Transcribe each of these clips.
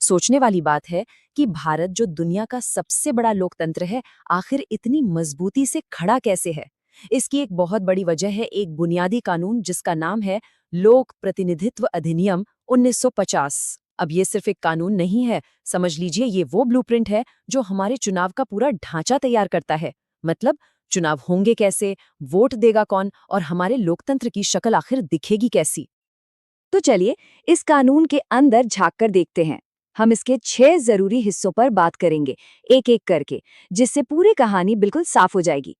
सोचने वाली बात है कि भारत जो दुनिया का सबसे बड़ा लोकतंत्र है, आखिर इतनी मजबूती से खड़ा कैसे है। इसकी एक बहुत बड़ी वजह है एक बुनियादी कानून जिसका नाम है लोक प्रतिनिधित्व अधिनियम 1950। अब ये सिर्फ एक कानून नहीं है, समझ लीजिए ये वो ब्लूप्रिंट है जो हमारे चुनाव का पूरा ढांचा तैयार करता है। मतलब चुनाव होंगे कैसे, वोट देगा कौन और हमारे लोकतंत्र की शक्ल आखिर दिखेगी कैसी। तो चलिए इस कानून के अंदर झांक कर देखते हैं। हम इसके 6 जरूरी हिस्सों पर बात करेंगे, एक एक करके, जिससे पूरी कहानी बिल्कुल साफ हो जाएगी।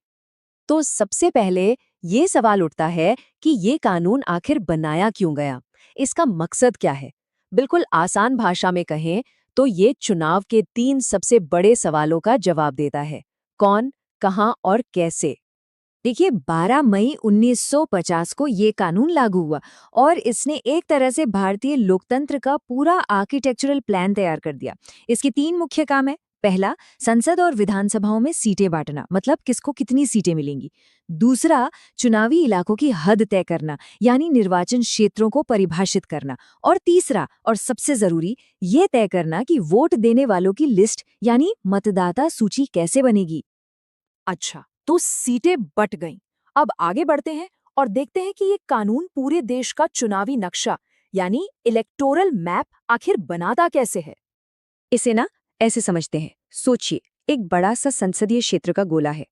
तो सबसे पहले ये सवाल उठता है कि ये कानून आखिर बनाया क्यों गया? इसका मकसद क्या है? बिल्कुल आसान भाषा में कहें तो ये चुनाव के 3 सबसे बड़े सवालों का जवाब देता है। कौन, कहां और कैसे। देखिए 12 मई 1950 को ये कानून लागू हुआ और इसने एक तरह से भारतीय लोकतंत्र का पूरा आर्किटेक्चरल प्लान तैयार कर दिया। इसके 3 मुख्य काम है। पहला, संसद और विधानसभाओं में सीटें बांटना, मतलब किसको कितनी सीटें मिलेंगी। दूसरा, चुनावी इलाकों की हद तय करना, यानी निर्वाचन क्षेत्रों को परिभाषित करना। और तीसरा और सबसे जरूरी, ये तय करना कि वोट देने वालों की लिस्ट यानी मतदाता सूची कैसे बनेगी। अच्छा, तो सीटें बट गईं। अब आगे बढ़ते हैं और देखते हैं कि ये कानून पूरे देश का चुनावी नक्शा यानी इलेक्टोरल मैप आखिर बनाता कैसे है। इसे ना ऐसे समझते हैं, सोचिए एक बड़ा सा संसदीय क्षेत्र का गोला है।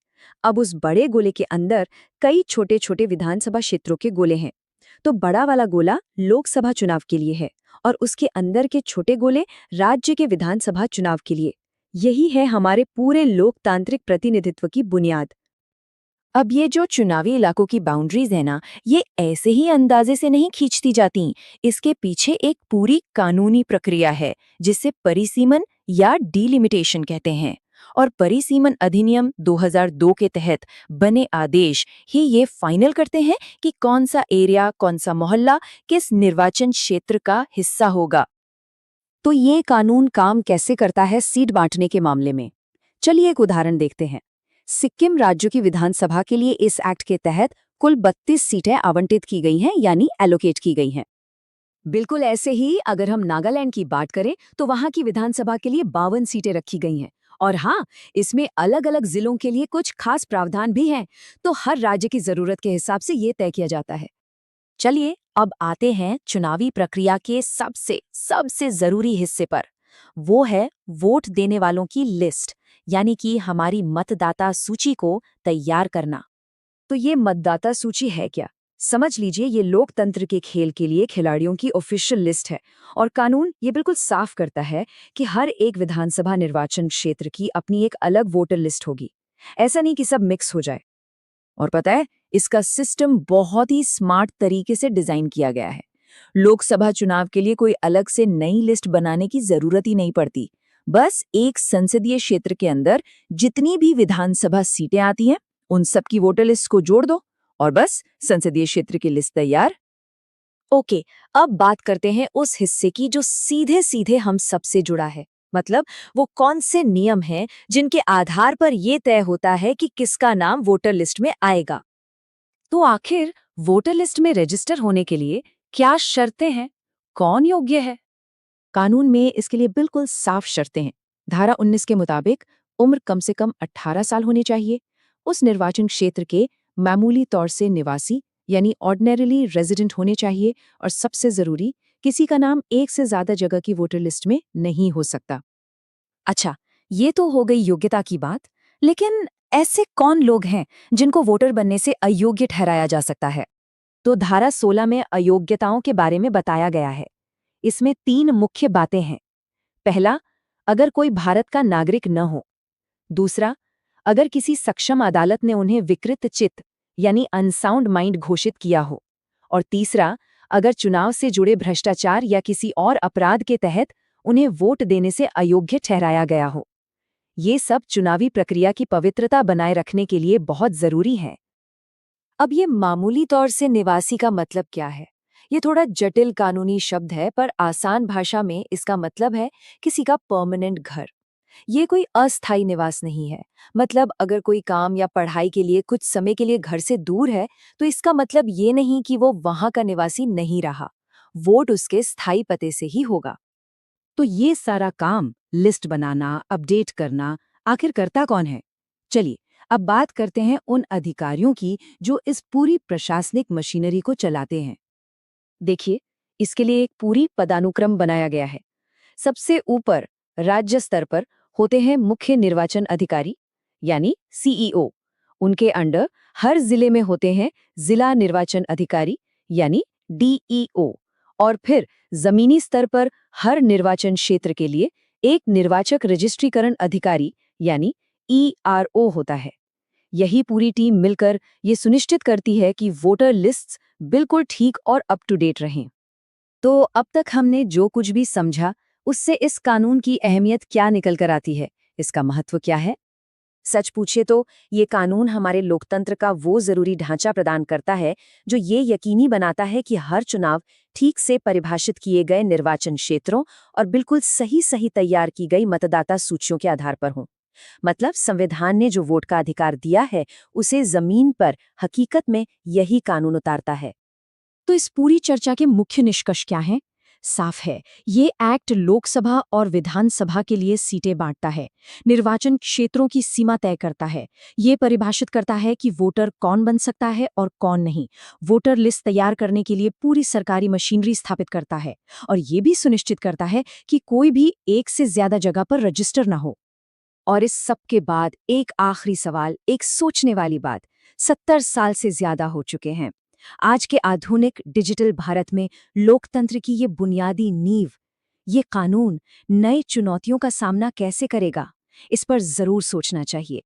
अब उस बड़े गोले के अंदर कई छोटे छोटे विधानसभा क्षेत्रों के गोले हैं। तो बड़ा वाला गोला लोकसभा चुनाव के लिए है और उसके अंदर के छोटे गोले राज्य के विधानसभा चुनाव के लिए। यही है हमारे पूरे लोकतांत्रिक प्रतिनिधित्व की बुनियाद। अब ये जो चुनावी इलाकों की बाउंड्रीज है ना, ये ऐसे ही अंदाजे से नहीं खींचती जाती। इसके पीछे एक पूरी कानूनी प्रक्रिया है जिसे परिसीमन या डिलिमिटेशन कहते हैं। और परिसीमन अधिनियम 2002 के तहत बने आदेश ही ये फाइनल करते हैं कि कौन सा एरिया, कौन सा मोहल्ला किस निर्वाचन क्षेत्र का हिस्सा होगा। तो ये कानून काम कैसे करता है सीट बांटने के मामले में? चलिए एक उदाहरण देखते हैं। सिक्किम राज्य की विधानसभा के लिए इस एक्ट के तहत कुल 32 सीटें आवंटित की गई हैं, यानी एलोकेट की गई हैं। बिल्कुल ऐसे ही अगर हम नागालैंड की बात करें तो वहां की विधानसभा के लिए 52 सीटें रखी गई हैं। और हाँ, इसमें अलग अलग जिलों के लिए कुछ खास प्रावधान भी हैं। तो हर राज्य की जरूरत के हिसाब से ये तय किया जाता है। चलिए अब आते हैं चुनावी प्रक्रिया के सबसे सबसे जरूरी हिस्से पर। वो है वोट देने वालों की लिस्ट, यानी कि हमारी मतदाता सूची को तैयार करना। तो ये मतदाता सूची है क्या? समझ लीजिए ये लोकतंत्र के खेल के लिए खिलाड़ियों की ऑफिशियल लिस्ट है। और कानून ये बिल्कुल साफ करता है कि हर एक विधानसभा निर्वाचन क्षेत्र की अपनी एक अलग वोटर लिस्ट होगी। ऐसा नहीं कि सब मिक्स हो जाए। और पता है, इसका सिस्टम बहुत ही स्मार्ट तरीके से डिजाइन किया गया है। लोकसभा चुनाव के लिए कोई अलग से नई लिस्ट बनाने की जरूरत ही नहीं पड़ती। बस एक संसदीय क्षेत्र के अंदर जितनी भी विधानसभा सीटें आती हैं, उन सब की वोटर लिस्ट को जोड़ दो और बस संसदीय क्षेत्र की लिस्ट तैयार। ओके, अब बात करते हैं उस हिस्से की जो सीधे सीधे हम सबसे जुड़ा है। मतलब वो कौन से नियम हैं जिनके आधार पर ये तय होता है कि किसका नाम वोटर लिस्ट में आएगा। तो आखिर वोटर लिस्ट में रजिस्टर होने के लिए क्या शर्तें हैं? कौन योग्य है? कानून में इसके लिए बिल्कुल साफ शर्तें हैं। धारा 19 के मुताबिक उम्र कम से कम 18 साल होनी चाहिए। उस निर्वाचन क्षेत्र के मामूली तौर से निवासी यानी ऑर्डिनरीली रेजिडेंट होने चाहिए। और सबसे जरूरी, किसी का नाम एक से ज्यादा जगह की वोटर लिस्ट में नहीं हो सकता। अच्छा, ये तो हो गई योग्यता की बात। लेकिन ऐसे कौन लोग हैं जिनको वोटर बनने से अयोग्य ठहराया जा सकता है? तो धारा 16 में अयोग्यताओं के बारे में बताया गया है। इसमें 3 मुख्य बातें हैं। पहला, अगर कोई भारत का नागरिक न हो। दूसरा, अगर किसी सक्षम अदालत ने उन्हें विकृत चित्त यानी अनसाउंड माइंड घोषित किया हो। और तीसरा, अगर चुनाव से जुड़े भ्रष्टाचार या किसी और अपराध के तहत उन्हें वोट देने से अयोग्य ठहराया गया हो। ये सब चुनावी प्रक्रिया की पवित्रता बनाए रखने के लिए बहुत जरूरी है। अब ये मामूली तौर से निवासी का मतलब क्या है? ये थोड़ा जटिल कानूनी शब्द है, पर आसान भाषा में इसका मतलब है किसी का परमानेंट घर। ये कोई अस्थायी निवास नहीं है। मतलब अगर कोई काम या पढ़ाई के लिए कुछ समय के लिए घर से दूर है, तो इसका मतलब ये नहीं कि वो वहां का निवासी नहीं रहा। वोट उसके स्थायी पते से ही होगा। तो ये सारा काम, लिस्ट बनाना, अपडेट करना, आखिर करता कौन है? चलिए, अब बात करते हैं उन अधिकारियों की जो इस पूरी प्रशासनिक मशीनरी को चलाते हैं। देखिए, इसके लिए एक पूरी पदानुक्रम बनाया गया है। सबसे ऊपर राज्य स्तर पर होते हैं मुख्य निर्वाचन अधिकारी यानी सीईओ। उनके अंडर हर जिले में होते हैं जिला निर्वाचन अधिकारी यानी डीईओ। और फिर जमीनी स्तर पर हर निर्वाचन क्षेत्र के लिए एक निर्वाचक रजिस्ट्रीकरण अधिकारी यानी ईआरओ होता है। यही पूरी टीम मिलकर ये सुनिश्चित करती है कि वोटर लिस्ट्स बिल्कुल ठीक और अप टू डेट रहें। तो अब तक हमने जो कुछ भी समझा, उससे इस कानून की अहमियत क्या निकल कर आती है, इसका महत्व क्या है? सच पूछे तो ये कानून हमारे लोकतंत्र का वो जरूरी ढांचा प्रदान करता है जो ये यकीनी बनाता है कि हर चुनाव ठीक से परिभाषित किए गए निर्वाचन क्षेत्रों और बिल्कुल सही सही तैयार की गई मतदाता सूचियों के आधार पर हों। मतलब संविधान ने जो वोट का अधिकार दिया है, उसे जमीन पर हकीकत में यही कानून उतारता है। तो इस पूरी चर्चा के मुख्य निष्कर्ष क्या हैं? साफ है, ये एक्ट लोकसभा और विधानसभा के लिए सीटें बांटता है, निर्वाचन क्षेत्रों की सीमा तय करता है, ये परिभाषित करता है कि वोटर कौन बन सकता है और कौन नहीं, वोटर लिस्ट तैयार करने के लिए पूरी सरकारी मशीनरी स्थापित करता है, और ये भी सुनिश्चित करता है कि कोई भी एक से ज्यादा जगह पर रजिस्टर न हो। और इस सब के बाद एक आखिरी सवाल, एक सोचने वाली बात। 70 साल से ज्यादा हो चुके हैं। आज के आधुनिक डिजिटल भारत में लोकतंत्र की ये बुनियादी नींव, ये कानून नई चुनौतियों का सामना कैसे करेगा? इस पर जरूर सोचना चाहिए।